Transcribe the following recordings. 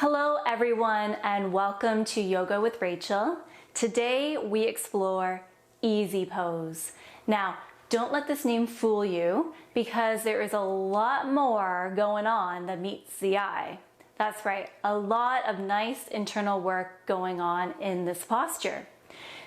Hello everyone and welcome to Yoga with Rachel. Today we explore easy pose. Now, don't let this name fool you because there is a lot more going on than meets the eye. That's right, a lot of nice internal work going on in this posture.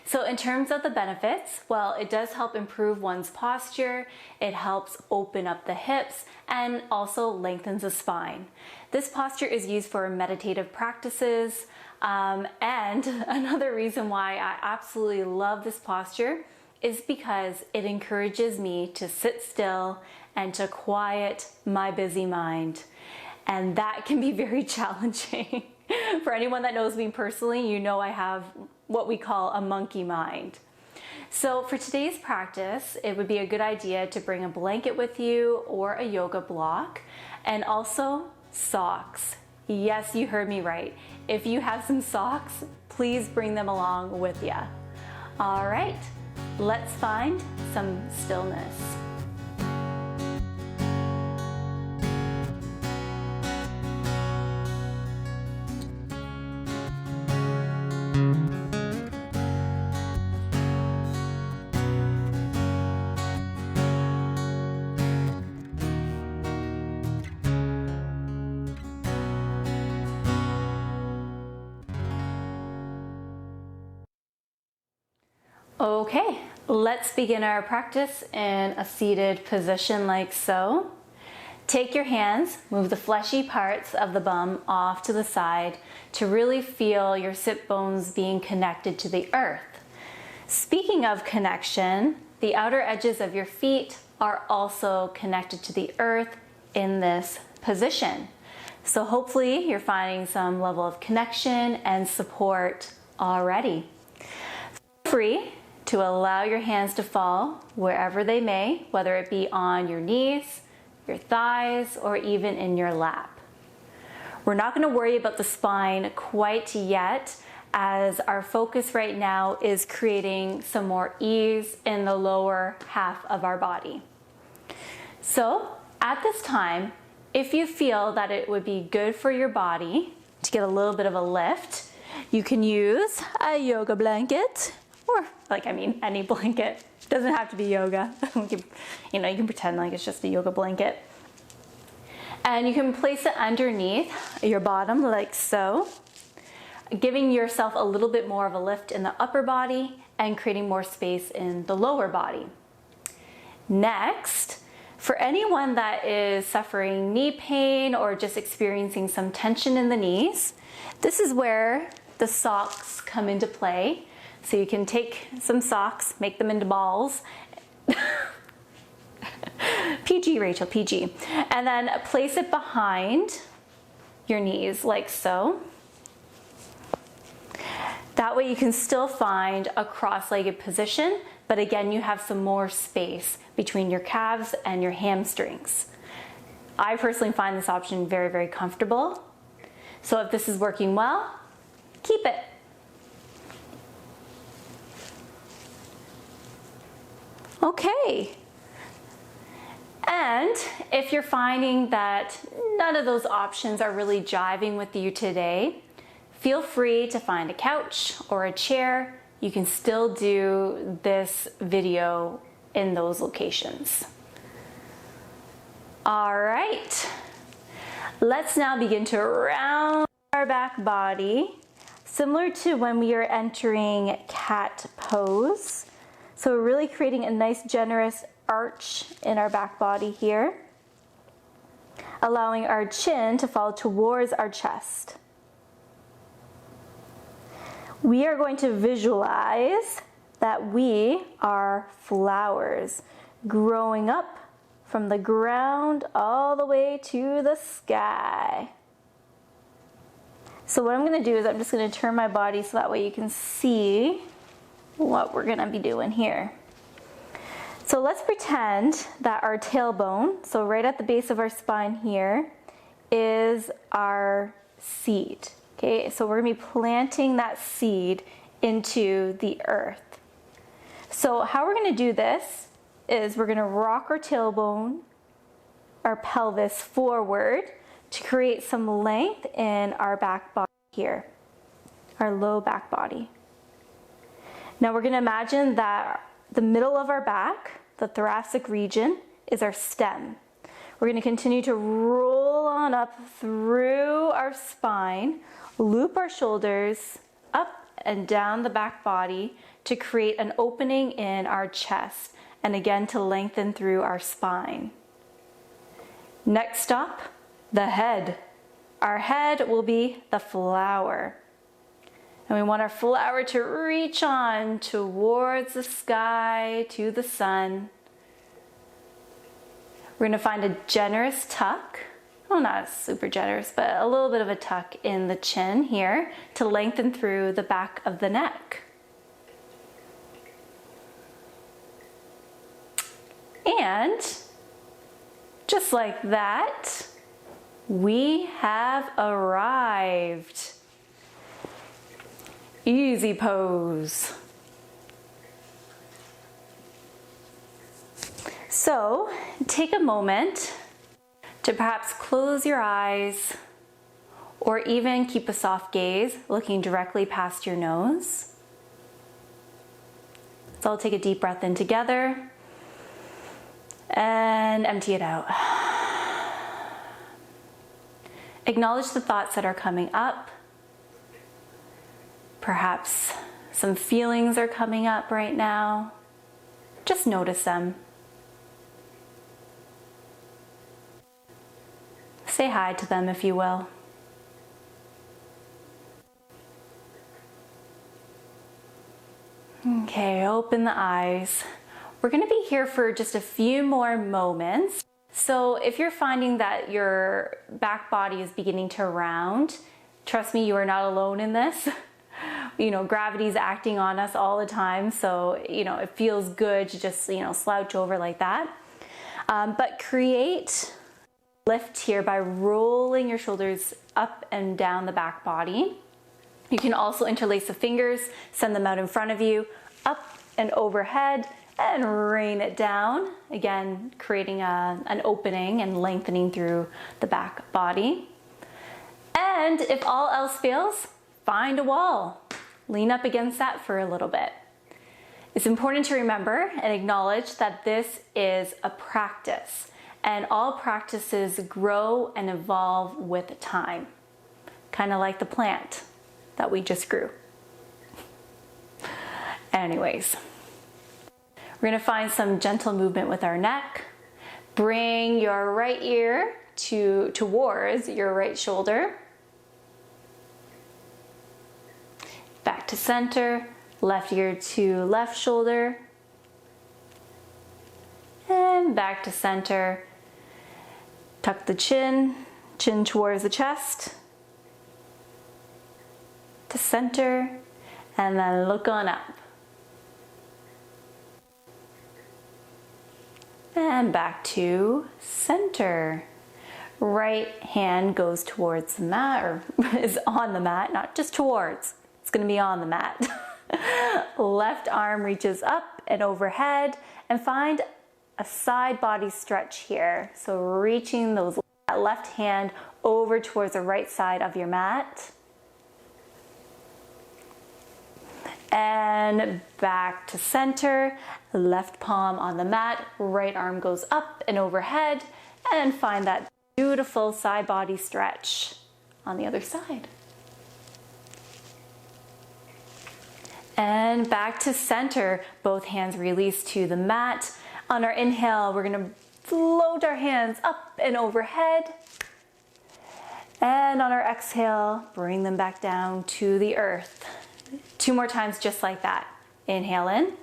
So in terms of the benefits, well, it does help improve one's posture, it helps open up the hips, and also lengthens the spine. This posture is used for meditative practices, and another reason why I absolutely love this posture is because it encourages me to sit still and to quiet my busy mind. And that can be very challenging. For anyone that knows me personally, you know I have what we call a monkey mind. So for today's practice, it would be a good idea to bring a blanket with you or a yoga block, and also socks. Yes, you heard me right. If you have some socks, please bring them along with you. All right, let's find some stillness. Okay, let's begin our practice in a seated position like so. Take your hands, move the fleshy parts of the bum off to the side to really feel your sit bones being connected to the earth. Speaking of connection, the outer edges of your feet are also connected to the earth in this position. So hopefully you're finding some level of connection and support already. Feel free to allow your hands to fall wherever they may, whether it be on your knees, your thighs, or even in your lap. We're not going to worry about the spine quite yet, as our focus right now is creating some more ease in the lower half of our body. So at this time, if you feel that it would be good for your body to get a little bit of a lift, you can use a yoga blanket. Or any blanket. Doesn't have to be yoga. You can pretend like it's just a yoga blanket. And you can place it underneath your bottom like so, giving yourself a little bit more of a lift in the upper body and creating more space in the lower body. Next, for anyone that is suffering knee pain or just experiencing some tension in the knees, this is where the socks come into play. So you can take some socks, make them into balls. PG, Rachel, PG. And then place it behind your knees like so. That way you can still find a cross-legged position, but again, you have some more space between your calves and your hamstrings. I personally find this option very, very comfortable. So if this is working well, keep it. Okay, and if you're finding that none of those options are really jiving with you today, feel free to find a couch or a chair. You can still do this video in those locations. All right, let's now begin to round our back body, similar to when we are entering cat pose. So we're really creating a nice generous arch in our back body here, allowing our chin to fall towards our chest. We are going to visualize that we are flowers growing up from the ground all the way to the sky. So what I'm going to do is I'm just going to turn my body so that way you can see what we're going to be doing here. So let's pretend that our tailbone, so right at the base of our spine here, is our seed. Okay, so we're going to be planting that seed into the earth. So how we're going to do this is we're going to rock our tailbone, our pelvis forward to create some length in our back body here, our low back body. Now we're going to imagine that the middle of our back, the thoracic region, is our stem. We're going to continue to roll on up through our spine, loop our shoulders up and down the back body to create an opening in our chest, and again to lengthen through our spine. Next stop, the head. Our head will be the flower. And we want our flower to reach on towards the sky, to the sun. We're going to find a generous tuck. Well, not super generous, but a little bit of a tuck in the chin here to lengthen through the back of the neck. And just like that, we have arrived. Easy pose. So take a moment to perhaps close your eyes or even keep a soft gaze looking directly past your nose. So I'll take a deep breath in together and empty it out. Acknowledge the thoughts that are coming up. Perhaps some feelings are coming up right now. Just notice them. Say hi to them if you will. Okay, open the eyes. We're going to be here for just a few more moments. So if you're finding that your back body is beginning to round, trust me, you are not alone in this. Gravity is acting on us all the time, so it feels good to just slouch over like that. But create lift here by rolling your shoulders up and down the back body. You can also interlace the fingers, send them out in front of you, up and overhead, and rain it down. Again, creating an opening and lengthening through the back body. And if all else fails, find a wall. Lean up against that for a little bit. It's important to remember and acknowledge that this is a practice, and all practices grow and evolve with time, kind of like the plant that we just grew. Anyways, we're going to find some gentle movement with our neck. Bring your right ear towards your right shoulder. Back to center, left ear to left shoulder. And back to center. Tuck the chin towards the chest. To center, and then look on up. And back to center. Right hand goes towards the mat, or is on the mat, not just towards. It's going to be on the mat. Left arm reaches up and overhead, and find a side body stretch here. So reaching that left hand over towards the right side of your mat. And back to center, left palm on the mat, right arm goes up and overhead, and find that beautiful side body stretch on the other side. And back to center, both hands release to the mat. On our inhale, we're going to float our hands up and overhead. And on our exhale, bring them back down to the earth. 2 more times just like that. Inhale in.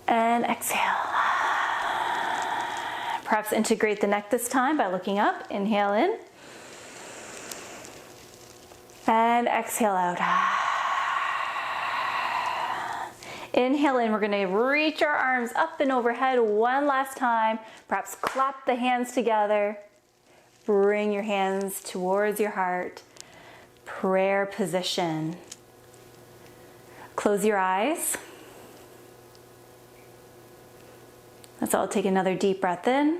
And exhale. Perhaps integrate the neck this time by looking up. Inhale in. And exhale out. Inhale in, we're going to reach our arms up and overhead one last time. Perhaps clap the hands together. Bring your hands towards your heart. Prayer position. Close your eyes. Let's all take another deep breath in.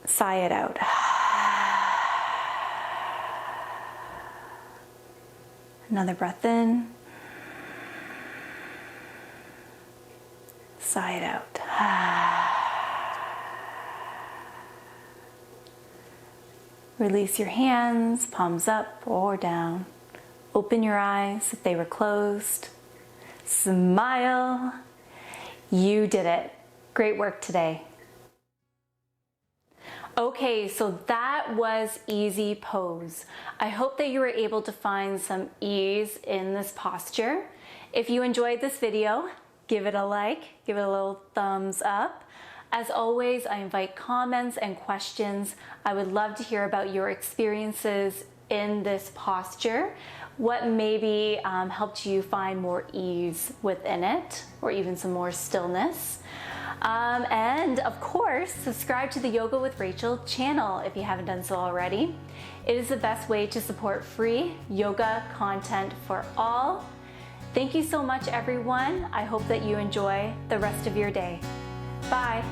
Sigh it out. Another breath in. Sigh it out. Release your hands, palms up or down. Open your eyes if they were closed. Smile. You did it. Great work today. Okay, so that was easy pose. I hope that you were able to find some ease in this posture. If you enjoyed this video, give it a like, give it a little thumbs up. As always, I invite comments and questions. I would love to hear about your experiences in this posture. What maybe helped you find more ease within it, or even some more stillness. And of course, subscribe to the Yoga with Rachel channel if you haven't done so already. It is the best way to support free yoga content for all. Thank you so much, everyone. I hope that you enjoy the rest of your day. Bye.